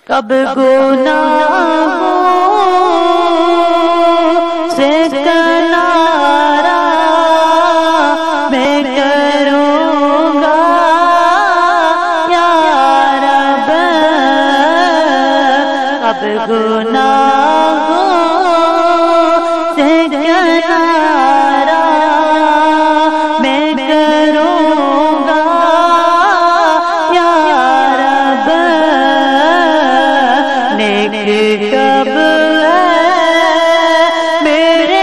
کب گناہوں سے کنارہ میں کروں گا یا رب، کب گناہوں سے کنارہ میں کروں گا یا رب، نیک کب میرے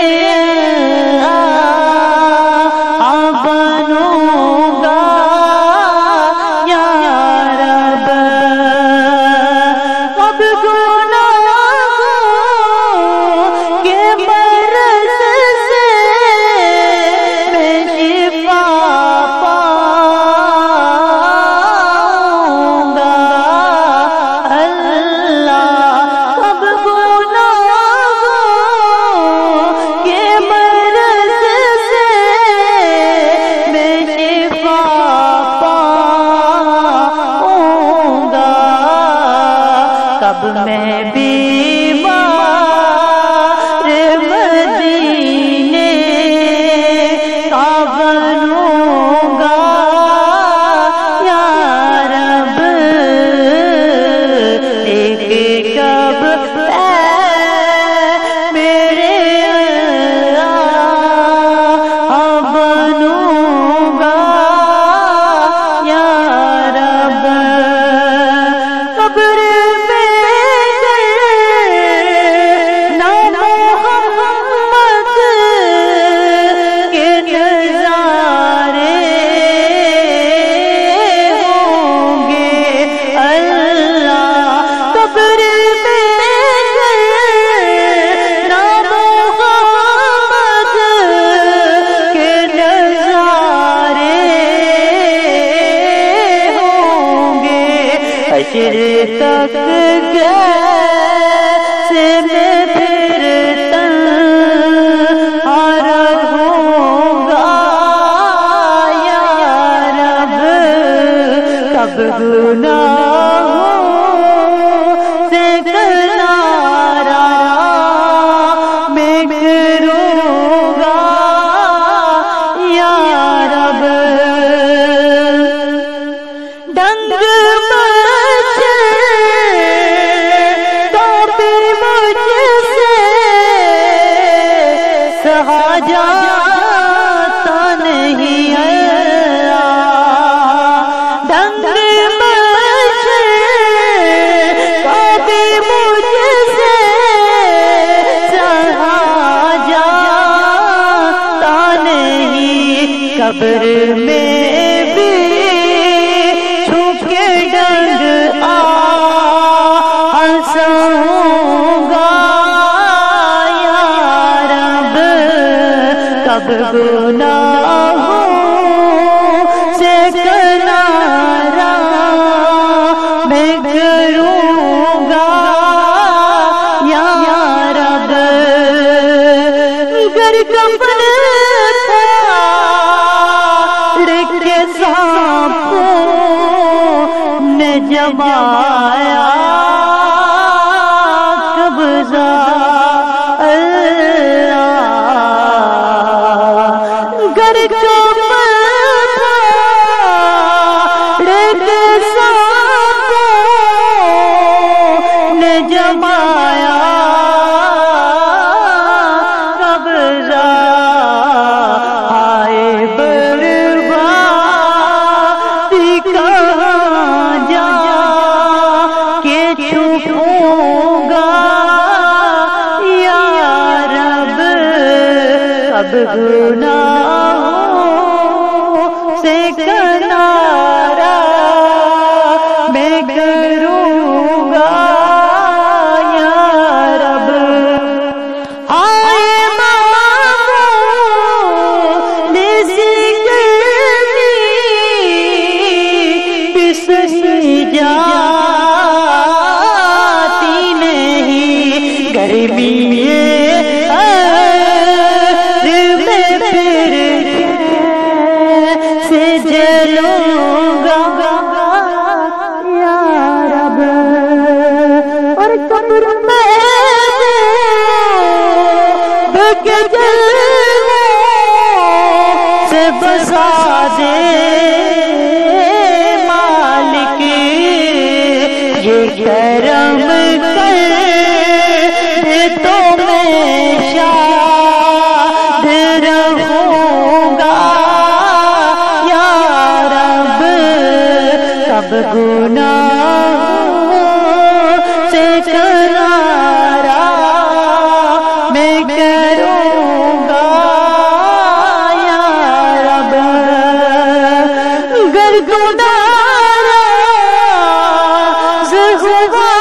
بنوں گا یا رب، کب گناہوں کے مرض سے میں شفا پاؤں گا اللہ، کب گناہوں کے مرض سے میں شفا پاؤں گا، کب میں بیمار مدینے کا بنوں گا یا رب، ایک کب میرے بنوں گا یا رب، قبر حشر تک کیسے میں پھر تنہا رہوں گا یا رب، کب گناہوں سے کنارہ میں کروں گا یا رب، ڈنگ سہا جاتا نہیں اللہ، ڈنگ مچھر کبھی مجھ سے سہا جاتا نہیں، قبر میں بھی چھپ کے ڈنگ سہوں گا یا رب، کب گناہوں سے کنارہ میں کروں گا یا رب، گر کفن پھاڑ کے سانپوں نے جمایا قبضہ اللہ، گر کفن پھاڑ کے سانپوں نے جمایا قبضہ، ہائے بربادی کہاں جا کے چھپوں گا یا رب، کب گناہوں سے کنارہ میں کروں گا یا کے جلووں سے بسا دے مالک، یہ کرم کر دے تو میں شاد رہوں گا یا رب، کب گناہوں سے کنارہ میں کروں گا یا رب، گر گناہ ہوا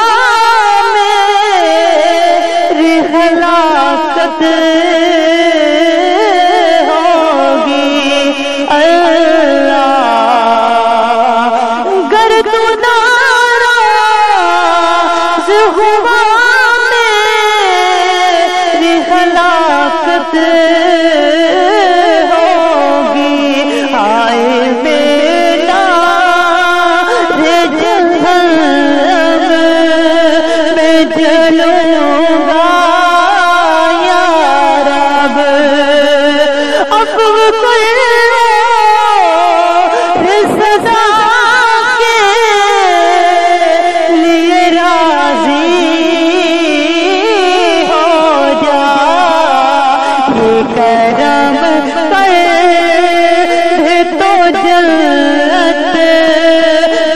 میری ہلاکت ہوگی اللہ، گر تو ناراض ہوا میری ہلاکت ہوگی، آئے میرا رے جہنم میں جلوں گا یا رب، عفو کر سزا کے لیے راضی ہو جا، یہ کرم کر تو جنت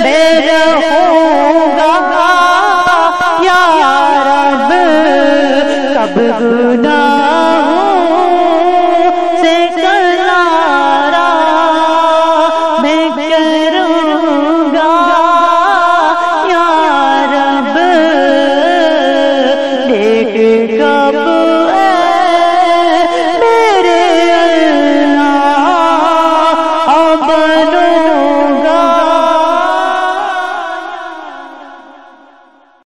میں رہوں گا یا رب، کب گناہوں سے کنارہ میں کروں گا یا رب، دیکھ کب